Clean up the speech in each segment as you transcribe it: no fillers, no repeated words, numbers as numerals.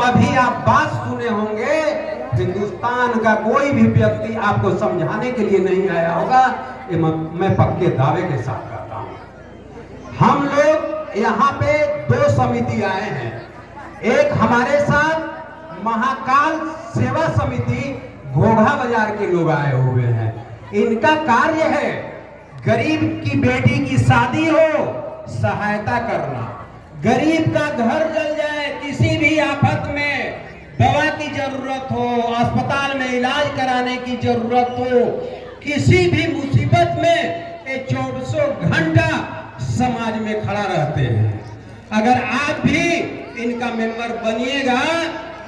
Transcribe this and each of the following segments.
अभी आप बात सुने होंगे, हिंदुस्तान का कोई भी व्यक्ति आपको समझाने के लिए नहीं आया होगा, ये मैं पक्के दावे के साथ कहता हूं। हम लोग यहाँ पे 2 समिति आए हैं। एक हमारे साथ महाकाल सेवा समिति घोघा बाजार के लोग आए हुए हैं। इनका कार्य है गरीब की बेटी की शादी हो, सहायता करना। गरीब का घर जल जाए, किसी भी आफत में दवा की जरूरत हो, अस्पताल में इलाज कराने की जरूरत हो, किसी भी मुसीबत में ये 24 घंटा समाज में खड़ा रहते हैं। अगर आप भी इनका मेंबर बनिएगा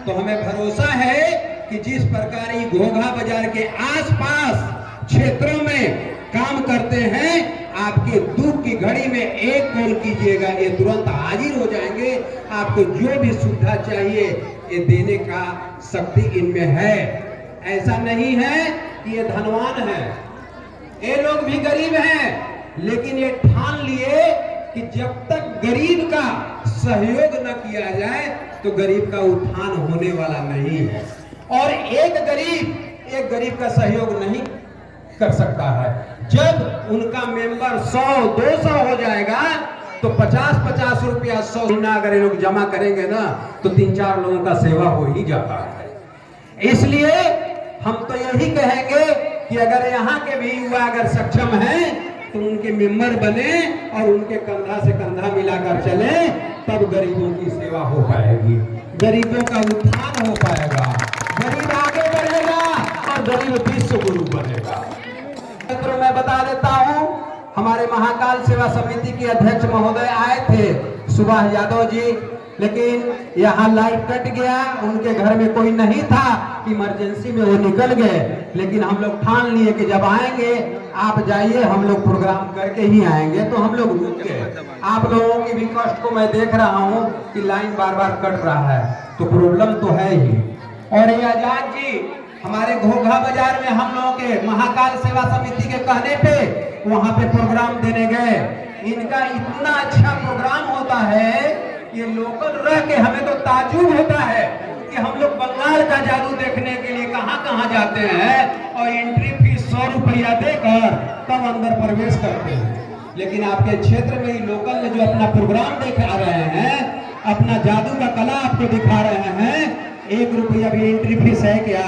तो हमें भरोसा है कि जिस प्रकार ये घोघा बाजार के आसपास क्षेत्रों में काम करते हैं, आपके दुख की घड़ी में एक कॉल कीजिएगा, ये तुरंत हाजिर हो जाएंगे। आपको जो भी सुविधा चाहिए ये देने का शक्ति इनमें है। ऐसा नहीं है कि ये धनवान है, ये लोग भी गरीब हैं, लेकिन ये ठान लिए कि जब तक गरीब का सहयोग न किया जाए तो गरीब का उत्थान होने वाला नहीं है। और एक गरीब का सहयोग नहीं कर सकता है। जब उनका मेंबर 100-200 हो जाएगा तो 50-50 रुपया 100 महीना अगर ये लोग जमा करेंगे ना तो 3-4 लोगों का सेवा हो ही जाता है। इसलिए हम तो यही कहेंगे कि अगर यहाँ के भी युवा अगर सक्षम हैं तो उनके मेंबर बने और उनके कंधा से कंधा मिलाकर चले, तब गरीबों की सेवा हो पाएगी, गरीबों का उत्थान हो पाएगा, गरीब आगे बढ़ेगा और गरीब विश्व गुरु बनेगा। मित्रों, मैं बता देता हूं, हमारे महाकाल सेवा समिति के अध्यक्ष महोदय आए थे सुभाष यादव जी, लेकिन यहाँ लाइट कट गया, उनके घर में कोई नहीं था, इमरजेंसी में वो निकल गए। लेकिन हम लोग ठान लिए कि जब आएंगे आप जाइए, हम लोग प्रोग्राम करके ही आएंगे, तो हम लोग रुक गए। आप लोगों की भी कष्ट को मैं देख रहा हूँ कि लाइन बार बार कट रहा है, तो प्रॉब्लम तो है ही। और ये आजाद जी हमारे घोघा बाजार में हम लोगों के महाकाल सेवा समिति के कहने पे वहां पे प्रोग्राम देने गए। इनका इतना अच्छा प्रोग्राम होता है, ये लोकल रह के हमें तो ताज्जुब होता है कि हम लोग बंगाल का जादू देखने के लिए कहां कहां जाते हैं और एंट्री फीस 100 रुपया देकर तब अंदर प्रवेश करते हैं। लेकिन आपके क्षेत्र में ही लोकल ने जो अपना प्रोग्राम दिखा रहे हैं, अपना जादू का कला आपको दिखा रहे हैं, 1 रुपया भी एंट्री फीस है क्या?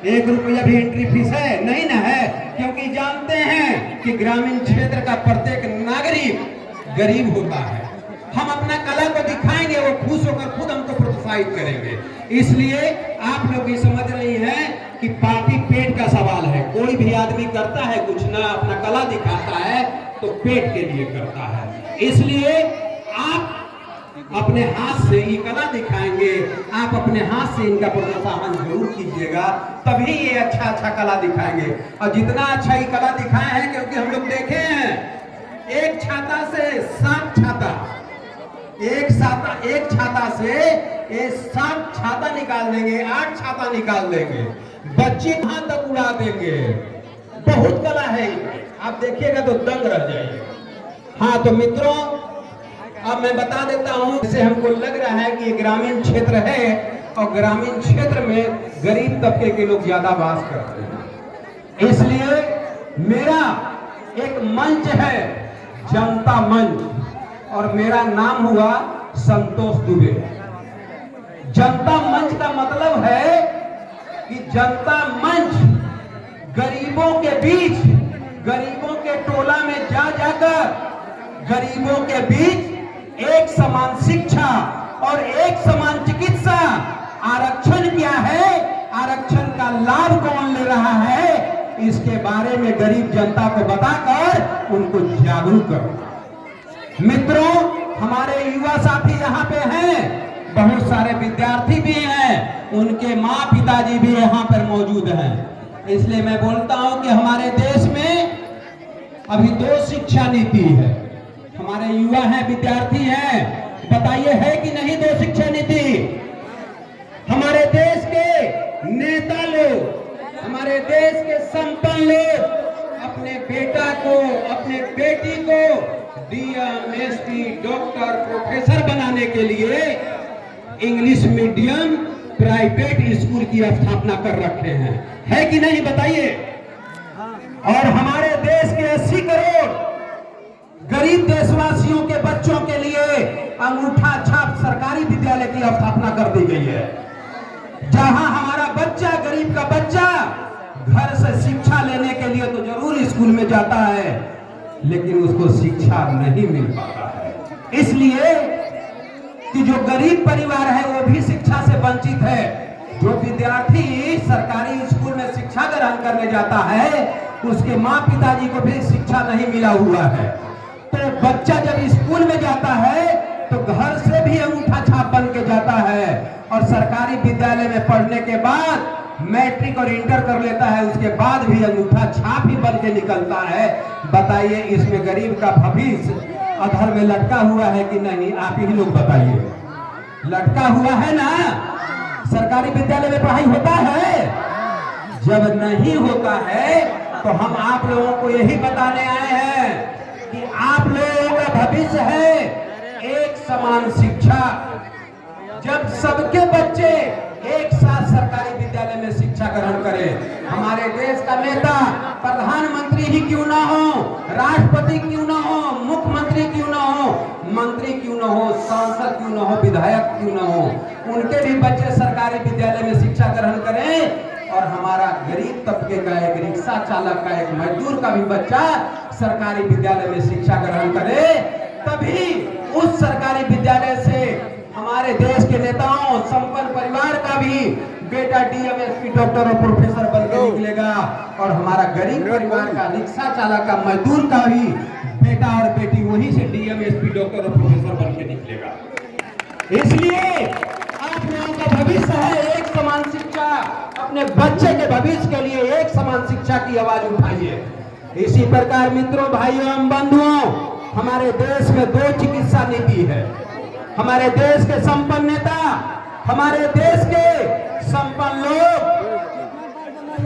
1 रुपया भी एंट्री फीस है? नहीं ना है, क्योंकि जानते हैं कि ग्रामीण क्षेत्र का प्रत्येक नागरिक गरीब होता है। हम अपना कला को दिखाएंगे, वो खुश होकर खुद हमको प्रोत्साहित करेंगे। इसलिए आप लोग ये समझ रही हैं कि पार्टी पेट का सवाल है। कोई भी आदमी करता है कुछ ना, अपना कला दिखाता है तो पेट के लिए करता है। इसलिए आप अपने हाथ से ये कला दिखाएंगे, आप अपने हाथ से इनका प्रोत्साहन जरूर कीजिएगा, तभी ये अच्छा कला दिखाएंगे। और जितना अच्छा ये कला दिखाए हैं, क्योंकि हम लोग देखे हैं एक छाता से 7 छाता, एक छाता से ये 7 छाता निकाल देंगे, 8 छाता निकाल देंगे, बच्चे वहां तक उड़ा देंगे। बहुत कला है, आप देखिएगा तो दंग रह जाइएगा। हाँ तो मित्रों, अब मैं बता देता हूं, जैसे हमको लग रहा है कि ये ग्रामीण क्षेत्र है और ग्रामीण क्षेत्र में गरीब तबके के लोग ज्यादा वास करते हैं। इसलिए मेरा एक मंच है, जनता मंच, और मेरा नाम हुआ संतोष दुबे। जनता मंच का मतलब है कि जनता मंच गरीबों के बीच, गरीबों के टोला में जा जाकर गरीबों के बीच एक समान शिक्षा और एक समान चिकित्सा, आरक्षण क्या है, आरक्षण का लाभ कौन ले रहा है, इसके बारे में गरीब जनता को बताकर उनको जागरूक करो। मित्रों, हमारे युवा साथी यहाँ पे हैं, बहुत सारे विद्यार्थी भी हैं, उनके माँ पिताजी भी यहाँ पर मौजूद हैं। इसलिए मैं बोलता हूँ कि हमारे देश में अभी 2 शिक्षा नीति है। हमारे युवा हैं, विद्यार्थी हैं, बताइए है कि नहीं 2 शिक्षा नीति? हमारे देश के नेता लोग, हमारे देश के संपन्न लोग अपने बेटा को, अपने बेटी को डीएम, एसपी, डॉक्टर, प्रोफेसर बनाने के लिए इंग्लिश मीडियम प्राइवेट स्कूल की स्थापना कर रखे हैं, है कि नहीं बताइए। और हमारे देश के 80 करोड़ गरीब देशवासियों के बच्चों के लिए अंगूठा छाप सरकारी विद्यालय की स्थापना कर दी गई है, जहां हमारा बच्चा, गरीब का बच्चा घर से शिक्षा लेने के लिए तो जरूर स्कूल में जाता है, लेकिन उसको शिक्षा नहीं मिल पाता है। इसलिए कि जो गरीब परिवार है वो भी शिक्षा से वंचित है। जो विद्यार्थी सरकारी स्कूल में शिक्षा ग्रहण करने जाता है उसके माँ पिताजी को भी शिक्षा नहीं मिला हुआ है। तो बच्चा जब स्कूल में जाता है तो घर से भी अंगूठा छाप बन के जाता है, और सरकारी विद्यालय में पढ़ने के बाद मैट्रिक और इंटर कर लेता है, उसके बाद भी अंगूठा छाप ही बन के निकलता है। बताइए इसमें गरीब का भविष्य अधर में लटका हुआ है कि नहीं? आप ही लोग बताइए। लटका हुआ है ना? सरकारी विद्यालय में पढ़ाई होता है? जब नहीं होता है तो हम आप लोगों को यही बताने आए हैं कि आप लोगों का भविष्य है एक समान शिक्षा। जब सबके बच्चे एक साथ सरकारी विद्यालय में शिक्षा ग्रहण करें, हमारे देश का नेता प्रधानमंत्री ही क्यों ना हो, राष्ट्रपति क्यों ना हो, मुख्यमंत्री क्यों ना हो, मंत्री क्यों ना हो, सांसद क्यों ना हो, विधायक क्यों ना हो, उनके भी बच्चे सरकारी विद्यालय में शिक्षा ग्रहण करें, और हमारा गरीब तबके का एक रिक्शा चालक का, एक मजदूर का भी बच्चा सरकारी विद्यालय में शिक्षा ग्रहण करे, तभी उस सरकारी विद्यालय से हमारे देश के नेताओं, संपन्न परिवार का भी बेटा डीएम, एसपी, डॉक्टर और प्रोफेसर बनकर निकलेगा, और हमारा गरीब परिवार का, रिक्शा चालक का, मजदूर का भी बेटा और बेटी वहीं से डीएम, एसपी, डॉक्टर और प्रोफेसर बनकर निकलेगा। इसलिए आप लोगों का भविष्य है एक समान शिक्षा। अपने बच्चे के भविष्य के लिए एक समान शिक्षा की आवाज उठाइए। इसी प्रकार मित्रों, भाइयों एवं बंधुओं, हमारे देश में 2 चिकित्सा नीति है। हमारे देश के संपन्न नेता, हमारे देश के संपन्न लोग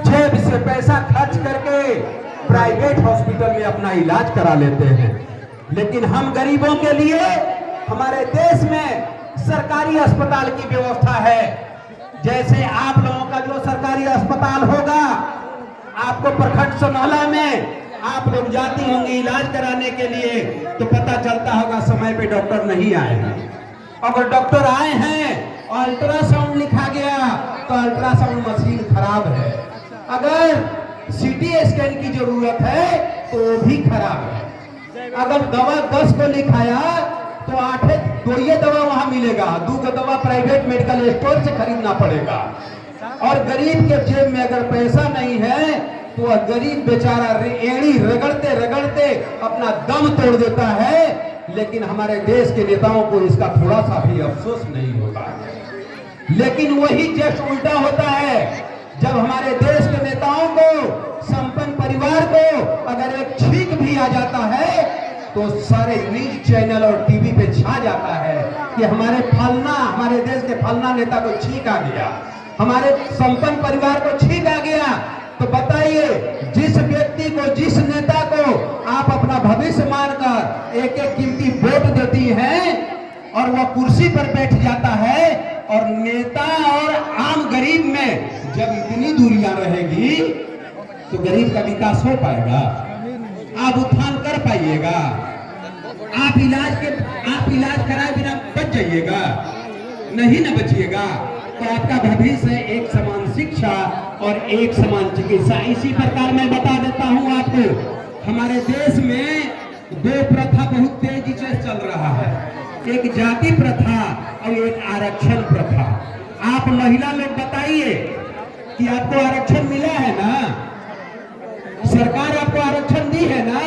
जेब से पैसा खर्च करके प्राइवेट हॉस्पिटल में अपना इलाज करा लेते हैं, लेकिन हम गरीबों के लिए हमारे देश में सरकारी अस्पताल की व्यवस्था है। जैसे आप लोगों का जो सरकारी अस्पताल होगा, आपको प्रखंड सोनाला में आप लोग जाती होंगे इलाज कराने के लिए, तो पता चलता होगा समय पे डॉक्टर नहीं आए हैं। अगर डॉक्टर आए हैं और अल्ट्रासाउंड लिखा गया तो अल्ट्रासाउंड मशीन खराब है। अगर सीटी स्कैन की जरूरत है तो वो भी खराब है। अगर दवा 10 को लिखाया तो 8 दवा वहां मिलेगा, 2 दवा प्राइवेट मेडिकल स्टोर से खरीदना पड़ेगा। और गरीब के जेब में अगर पैसा नहीं है तो वह गरीब बेचारा एड़ी रगड़ते रगड़ते अपना दम तोड़ देता है, लेकिन हमारे देश के नेताओं को इसका थोड़ा सा भी अफसोस नहीं होता है। लेकिन वही जस्ट उल्टा होता है। जब हमारे देश के नेताओं को, संपन्न परिवार को अगर एक छींक भी आ जाता है तो सारे न्यूज चैनल और टीवी पे छा जाता है कि हमारे देश के फलना नेता को छींक आ गया, हमारे संपन्न परिवार को छींक आ गया। तो बताइए, जिस व्यक्ति को, जिस नेता को आप अपना भविष्य मानकर एक एक कीमती वोट देती हैं और वह कुर्सी पर बैठ जाता है, और नेता और आम गरीब में जब इतनी दूरियां रहेगी तो गरीब का विकास हो पाएगा? आप उत्थान कर पाइएगा? आप इलाज कराए बिना बच जाइएगा? नहीं ना बचिएगा। तो आपका भविष्य है एक समान शिक्षा और एक समान चिकित्सा। इसी प्रकार मैं बता देता हूं आपको, हमारे देश में 2 प्रथा बहुत तेजी से चल रहा है, एक जाति प्रथा और एक आरक्षण प्रथा। आप महिला लोग बताइए कि आपको आरक्षण मिला है ना? सरकार आपको आरक्षण दी है ना?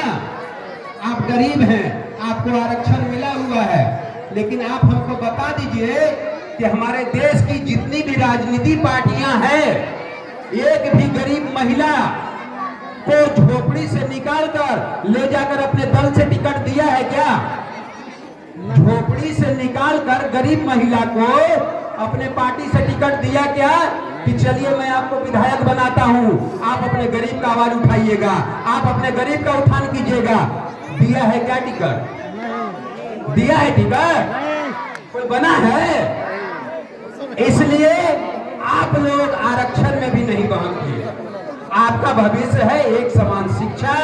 आप गरीब हैं, आपको आरक्षण मिला हुआ है, लेकिन आप हमको बता दीजिए कि हमारे देश की जितनी भी राजनीति पार्टियां हैं, एक भी गरीब महिला को झोपड़ी से निकालकर ले जाकर अपने दल से टिकट दिया है क्या? झोपड़ी से निकालकर गरीब महिला को अपने पार्टी से टिकट दिया क्या कि चलिए मैं आपको विधायक बनाता हूं, आप अपने गरीब का आवाज उठाइएगा, आप अपने गरीब का उत्थान कीजिएगा? दिया है क्या टिकट? दिया है टिकट? कोई बना है? इसलिए आप लोग आरक्षण में भी नहीं बहकिए। आपका भविष्य है एक समान शिक्षा,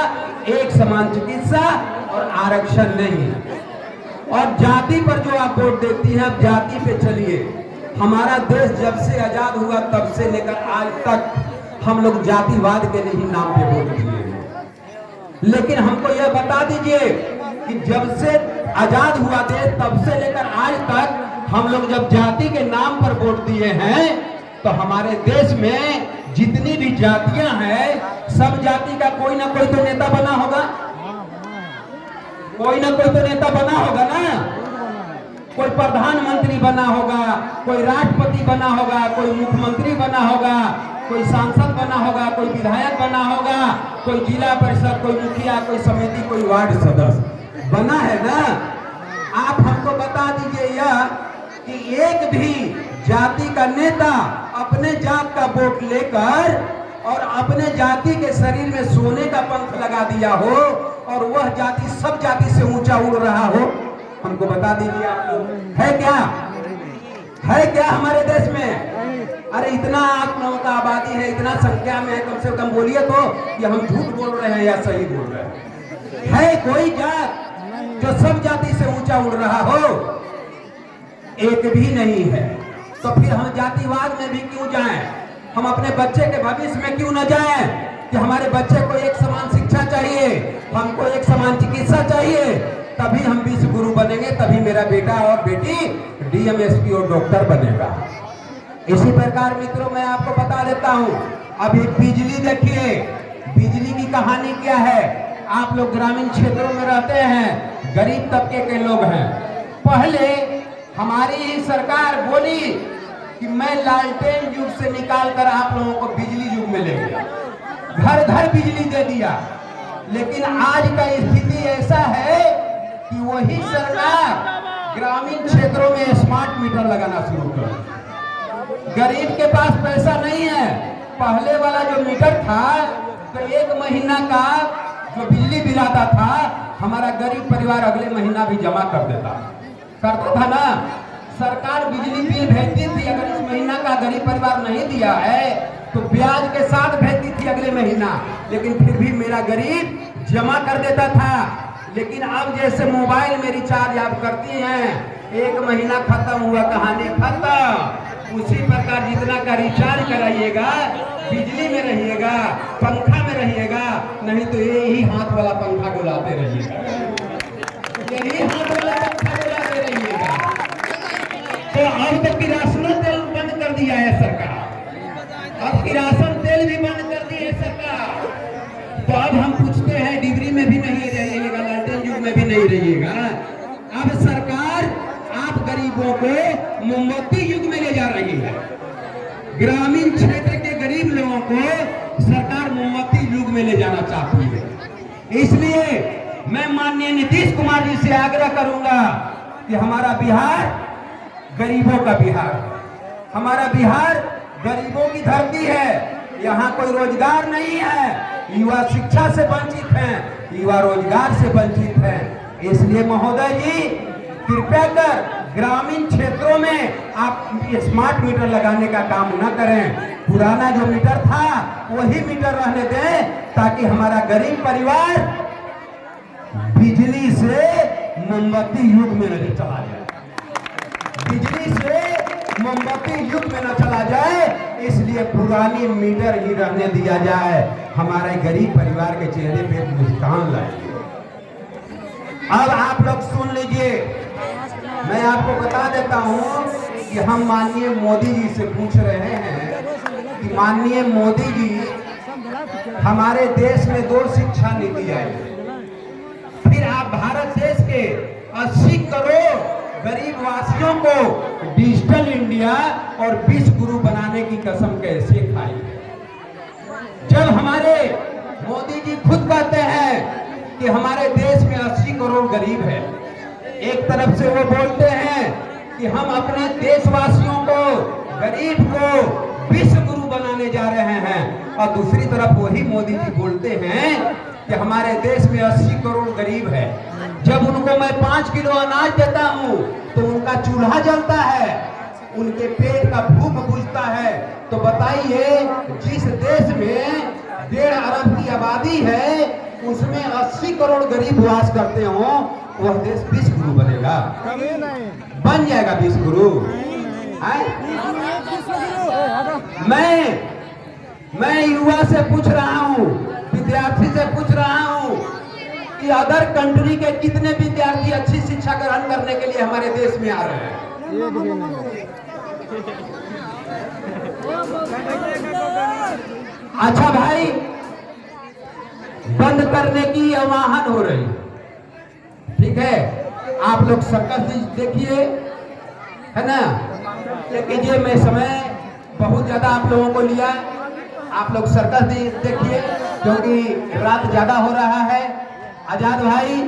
एक समान चिकित्सा और आरक्षण नहीं। और जाति पर जो आप वोट देती हैं, अब जाति पे चलिए। हमारा देश जब से आजाद हुआ तब से लेकर आज तक हम लोग जातिवाद के नहीं नाम पे वोट दिए हैं। लेकिन हमको यह बता दीजिए कि जब से आजाद हुआ देश तब से लेकर आज तक हम लोग जब जाति के नाम पर वोट दिए हैं, तो हमारे देश में जितनी भी जातियां हैं, सब जाति का कोई ना कोई तो नेता बना होगा, कोई ना कोई तो नेता बना होगा ना। कोई प्रधानमंत्री बना होगा, कोई राष्ट्रपति बना होगा, कोई मुख्यमंत्री बना होगा, कोई सांसद बना होगा, कोई विधायक बना होगा, कोई जिला परिषद, कोई मुखिया, कोई समिति, कोई वार्ड सदस्य बना है ना। आप हमको बता दीजिए यह कि एक भी जाति का नेता अपने जात का वोट लेकर और अपने जाति के शरीर में सोने का पंख लगा दिया हो और वह जाति सब जाति से ऊंचा उड़ रहा हो, हमको बता दीजिए। आप लोग है क्या हमारे देश में? अरे इतना आप लोगों का आबादी है, इतना संख्या में है, कम से कम बोलिए तो कि हम झूठ बोल रहे हैं या सही बोल रहे हैं। है कोई जात जो सब जाति से ऊंचा उड़ रहा हो? एक भी नहीं है। तो फिर हम जातिवाद में भी क्यों जाएं? हम अपने बच्चे के भविष्य में क्यों न जाएं कि हमारे बच्चे को एक समान शिक्षा चाहिए, हमको एक समान चिकित्सा चाहिए, तभी हम विश्व गुरु बनेंगे, तभी मेरा बेटा और बेटी डीएम, एसपी और डॉक्टर बनेगा। इसी प्रकार मित्रों मैं आपको बता देता हूं, अभी बिजली देखिए, बिजली की कहानी क्या है। आप लोग ग्रामीण क्षेत्रों में रहते हैं, गरीब तबके के लोग हैं। पहले हमारी ही सरकार बोली कि मैं लालटेन युग से निकालकर आप लोगों को बिजली युग में ले गया, घर घर बिजली दे दिया। लेकिन आज का स्थिति ऐसा है कि वही सरकार ग्रामीण क्षेत्रों में स्मार्ट मीटर लगाना शुरू कर। गरीब के पास पैसा नहीं है। पहले वाला जो मीटर था तो एक महीना का जो बिजली बिल आता था, हमारा गरीब परिवार अगले महीना भी जमा कर देता था ना। सरकार बिजली बिल भेजती थी, अगर इस महीना का गरीब परिवार नहीं दिया है तो ब्याज के साथ भेजती थी अगले महीना, लेकिन फिर भी मेरा गरीब जमा कर देता था। लेकिन अब जैसे मोबाइल में रिचार्ज आप करती हैं, एक महीना खत्म हुआ कहानी खत्म। उसी प्रकार जितना का रिचार्ज कराइएगा, बिजली में रहिएगा, पंखा में रहिएगा, नहीं तो यही हाथ वाला पंखा डुलाते रहिएगा, यही हाथ वाला पंखा डुलाते रहिएगा। तो अब तो किरासन तेल बंद कर दिया है सरकार, अब किरासन तेल भी बंद कर दी है सरकार। तो अब हम पूछते हैं, डिबरी में भी नहीं रहिएगा, लालटेन युग में भी नहीं रहिएगा। अब सरकार आप गरीबों को मोमबत्ती युग में ले जा रही है। ग्रामीण क्षेत्र के गरीब लोगों को सरकार मोमबत्ती युग में ले जाना चाहती है। इसलिए मैं माननीय नीतीश कुमार जी से आग्रह करूंगा कि हमारा बिहार गरीबों का बिहार है, हमारा बिहार गरीबों की धरती है। यहाँ कोई रोजगार नहीं है, युवा शिक्षा से वंचित हैं, युवा रोजगार से वंचित हैं। इसलिए महोदय जी कृपया कर ग्रामीण क्षेत्रों में आप स्मार्ट मीटर लगाने का काम न करें। पुराना जो मीटर था वही मीटर रहने दें, ताकि हमारा गरीब परिवार बिजली से मोमबत्ती युग में न चला जाए, बिजली से मोमबत्ती युग में न चला जाए। इसलिए पुरानी मीटर ही रहने दिया जाए, हमारे गरीब परिवार के चेहरे पे मुस्कान लाइए। अब आप लोग सुन लीजिए, मैं आपको बता देता हूं कि हम माननीय मोदी जी से पूछ रहे हैं कि माननीय मोदी जी, हमारे देश में 2 शिक्षा नीति आई, फिर आप भारत देश के 80 करोड़ गरीब वासियों को डिजिटल इंडिया और विश्व गुरु बनाने की कसम कैसे खाई? जब हमारे मोदी जी खुद कहते हैं कि हमारे देश में 80 करोड़ गरीब है, एक तरफ से वो बोलते हैं कि हम अपने देशवासियों को, गरीब को विश्व गुरु बनाने जा रहे हैं, और दूसरी तरफ वही मोदी जी बोलते हैं कि हमारे देश में 80 करोड़ गरीब है। जब उनको मैं 5 किलो अनाज देता हूँ तो उनका चूल्हा जलता है, उनके पेट का भूख बुझता है। तो बताइए, जिस देश में 1.5 अरब की आबादी है, उसमें 80 करोड़ गरीब वास करते हो, वह देश विश्व गुरु बनेगा? कभी नहीं बन जाएगा विश्व गुरु? मैं युवा से पूछ रहा हूँ, विद्यार्थी से पूछ रहा हूँ कि अदर कंट्री के कितने विद्यार्थी अच्छी शिक्षा ग्रहण करने के लिए हमारे देश में आ रहे हैं? एक भी नहीं। अच्छा भाई, बंद करने की आह्वान हो रही, ठीक है, आप लोग सर्कस देखिए, है ना? लेकिन ये मैं समय बहुत ज्यादा आप लोगों को लिया, आप लोग सर्कस देखिए, क्योंकि रात ज्यादा हो रहा है। आजाद भाई